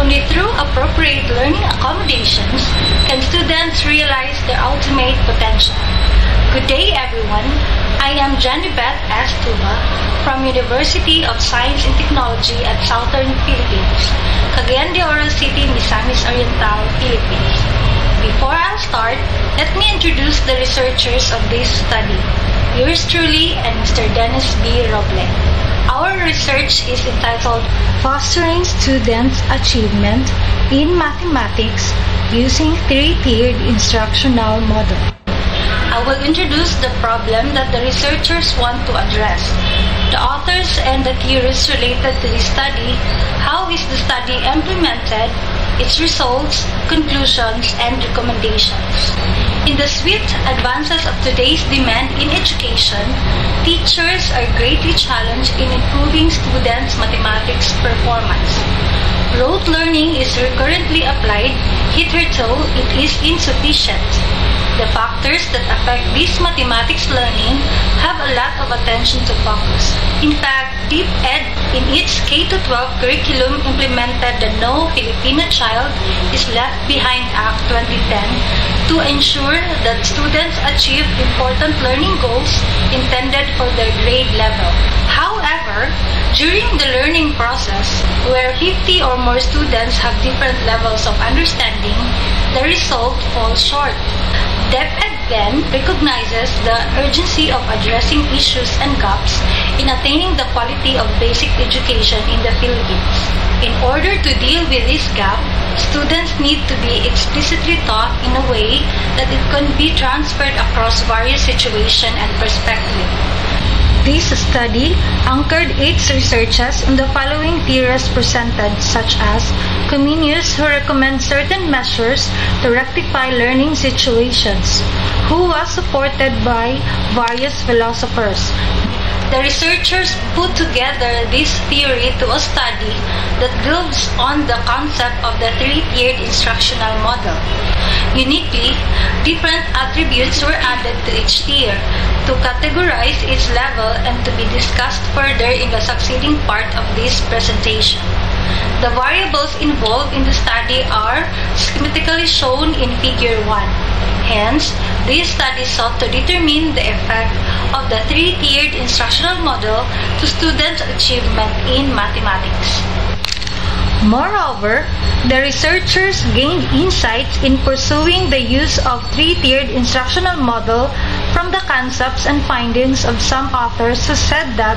Only through appropriate learning accommodations can students realize their ultimate potential. Good day, everyone. I am Janibeth S. Tuba from University of Science and Technology at Southern Philippines, Cagayan de Oro City, Misamis Oriental, Philippines. Before I start, let me introduce the researchers of this study, yours truly and Mr. Dennis B. Roble. Our research is entitled Fostering Students' Achievement in Mathematics Using Three-Tiered Instructional Model. I will introduce the problem that the researchers want to address, the authors and the theories related to this study, how is the study implemented, its results, conclusions, and recommendations. In the swift advances of today's demand in education, teachers are greatly challenged in improving students' mathematics performance. Rote learning is recurrently applied, hitherto it is insufficient. The factors that affect this mathematics learning have a lot of attention to focus. In fact, DepEd in its K-12 curriculum implemented the No Filipino Child is Left Behind Act 2010 to ensure that students achieve important learning goals intended for their grade level. However, during the learning process, where 50 or more students have different levels of understanding, the result falls short. DepEd then recognizes the urgency of addressing issues and gaps in attaining the quality of basic education in the Philippines. In order to deal with this gap, students need to be explicitly taught in a way that it can be transferred across various situations and perspectives. This study anchored its researches on the following theories presented, such as Comenius, who recommends certain measures to rectify learning situations, who was supported by various philosophers. The researchers put together this theory to a study that builds on the concept of the three-tiered instructional model. Uniquely, different attributes were added to each tier to categorize its level and to be discussed further in the succeeding part of this presentation. The variables involved in the study are schematically shown in Figure 1. Hence, this study sought to determine the effect of the three-tiered instructional model to students' achievement in mathematics. Moreover, the researchers gained insights in pursuing the use of three-tiered instructional model from the concepts and findings of some authors who said that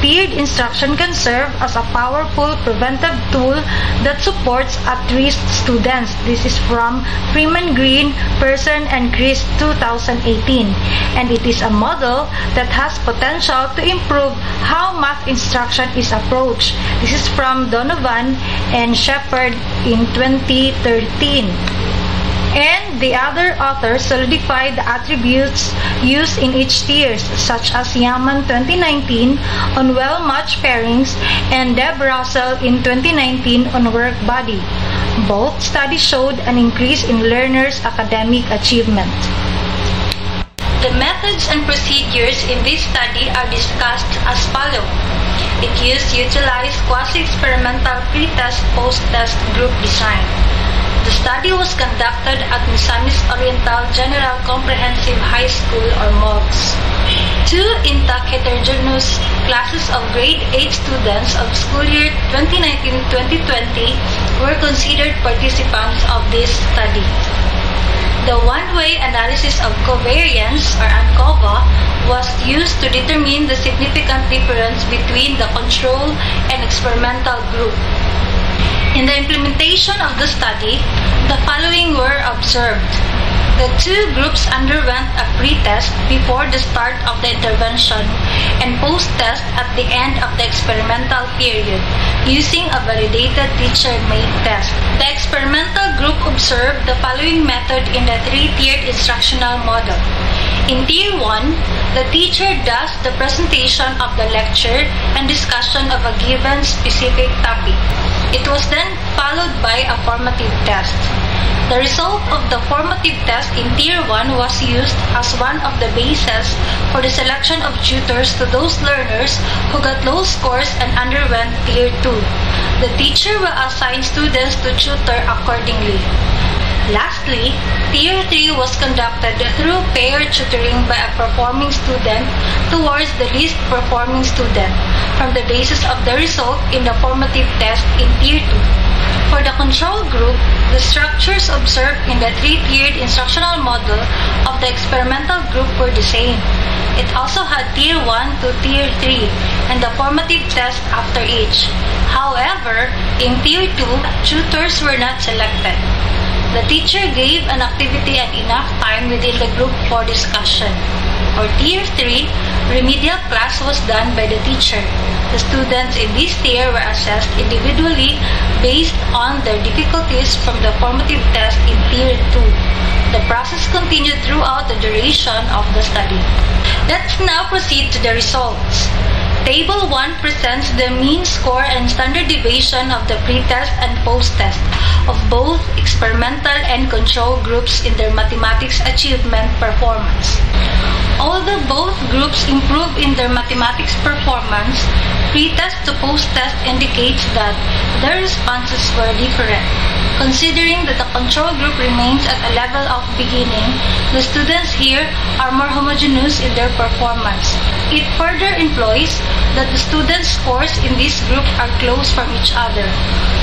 tiered instruction can serve as a powerful preventive tool that supports at-risk students. This is from Freeman Green, Person and Chris 2018, and it is a model that has potential to improve how math instruction is approached. This is from Donovan and Shepard in 2013. And the other authors solidified the attributes used in each tier, such as Yaman 2019 on well-matched pairings and Deb Russell in 2019 on work body. Both studies showed an increase in learners' academic achievement. The methods and procedures in this study are discussed as follows. It utilized quasi-experimental pre-test, post-test group design. The study was conducted at Misamis Oriental General Comprehensive High School or MOGS. 2 intact heterogeneous classes of grade 8 students of school year 2019-2020 were considered participants of this study. The one-way analysis of covariance, or ANCOVA, was used to determine the significant difference between the control and experimental group. In the implementation of the study, the following were observed. The two groups underwent a pre-test before the start of the intervention and post-test at the end of the experimental period using a validated teacher-made test. The experimental group observed the following method in the three-tiered instructional model. In Tier 1, the teacher does the presentation of the lecture and discussion of a given specific topic. It was then followed by a formative test. The result of the formative test in Tier 1 was used as one of the bases for the selection of tutors to those learners who got low scores and underwent Tier 2. The teacher will assign students to tutor accordingly. Lastly, Tier 3 was conducted through pair tutoring by a performing student towards the least performing student from the basis of the result in the formative test in Tier 2. For the control group, the structures observed in the three-tiered instructional model of the experimental group were the same. It also had Tier 1 to Tier 3 and the formative test after each. However, in Tier 2, tutors were not selected. The teacher gave an activity and enough time within the group for discussion. For Tier 3, remedial class was done by the teacher. The students in this tier were assessed individually based on their difficulties from the formative test in Tier 2. The process continued throughout the duration of the study. Let's now proceed to the results. Table 1 presents the mean score and standard deviation of the pre-test and post-test of both experimental and control groups in their mathematics achievement performance. Although both groups improved in their mathematics performance, pre-test to post-test indicates that their responses were different. Considering that the control group remains at a level of beginning, the students here are more homogeneous in their performance. It further implies that the students' scores in this group are close from each other,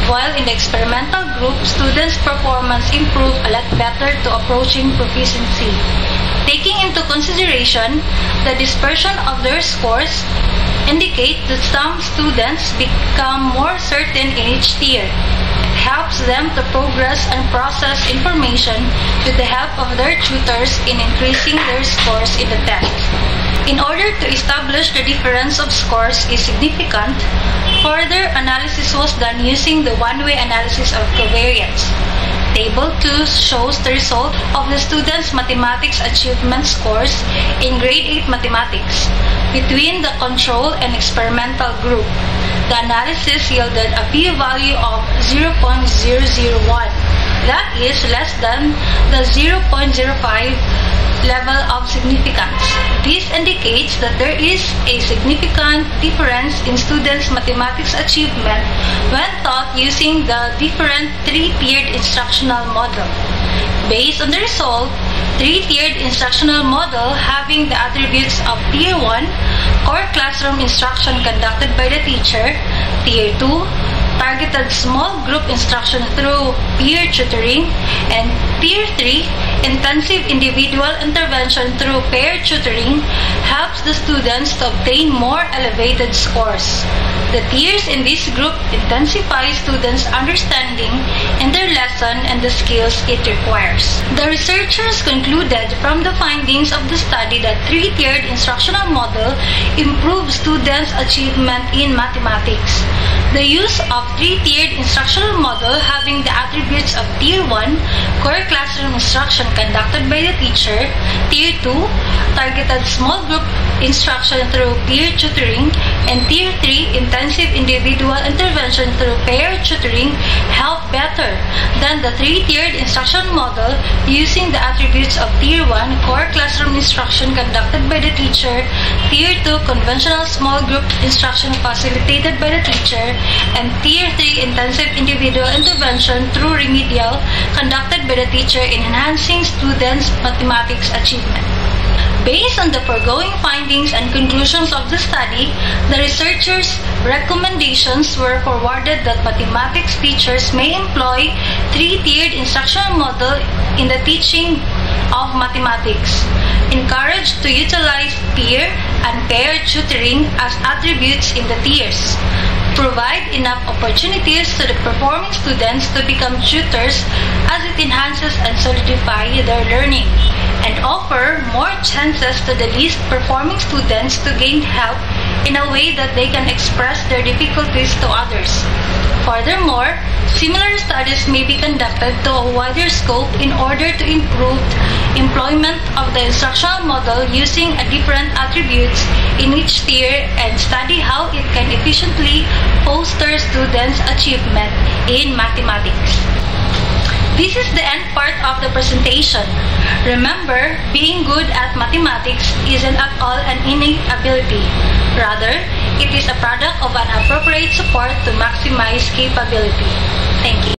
while in the experimental group, students' performance improved a lot better to approaching proficiency. Taking into consideration the dispersion of their scores, indicate that some students become more certain in each tier. It helps them to progress and process information with the help of their tutors in increasing their scores in the test. In order to establish the difference of scores is significant, further analysis was done using the one-way analysis of covariance. Table 2 shows the result of the students' mathematics achievement scores in grade 8 mathematics between the control and experimental group. The analysis yielded a p-value of 0.001, that is less than the 0.05 level of significance. This indicates that there is a significant difference in students' mathematics achievement when taught using the different three-tiered instructional model. Based on the result, three-tiered instructional model having the attributes of Tier 1, core classroom instruction conducted by the teacher, Tier 2, targeted small group instruction through peer tutoring, and Tier 3, intensive individual intervention through pair tutoring, helps the students to obtain more elevated scores. The tiers in this group intensify students' understanding in their lesson and the skills it requires. The researchers concluded from the findings of the study that three-tiered instructional model improves students' achievement in mathematics. The use of three-tiered instructional model having the attributes of Tier 1, core classroom instruction conducted by the teacher, Tier 2, targeted small group instruction through peer tutoring, and Tier 3, intensive individual intervention through pair tutoring help better than the three-tiered instruction model using the attributes of Tier 1, core classroom instruction conducted by the teacher, Tier 2, conventional small group instruction facilitated by the teacher, and Tier 3 intensive individual intervention through remedial conducted by the teacher in enhancing students' mathematics achievement. Based on the foregoing findings and conclusions of the study, the researchers' recommendations were forwarded that mathematics teachers may employ three-tiered instructional model in the teaching of mathematics, encouraged to utilize peer and pair tutoring as attributes in the tiers, provide enough opportunities to the performing students to become tutors as it enhances and solidifies their learning, and offer more chances to the least performing students to gain help in a way that they can express their difficulties to others. Furthermore, similar studies may be conducted to a wider scope in order to improve employment of the instructional model using a different attributes in each tier and study how it can efficiently foster students' achievement in mathematics. This is the end part of the presentation. Remember, being good at mathematics isn't at all an innate ability. Rather, it is a product of an appropriate support to maximize capability. Thank you.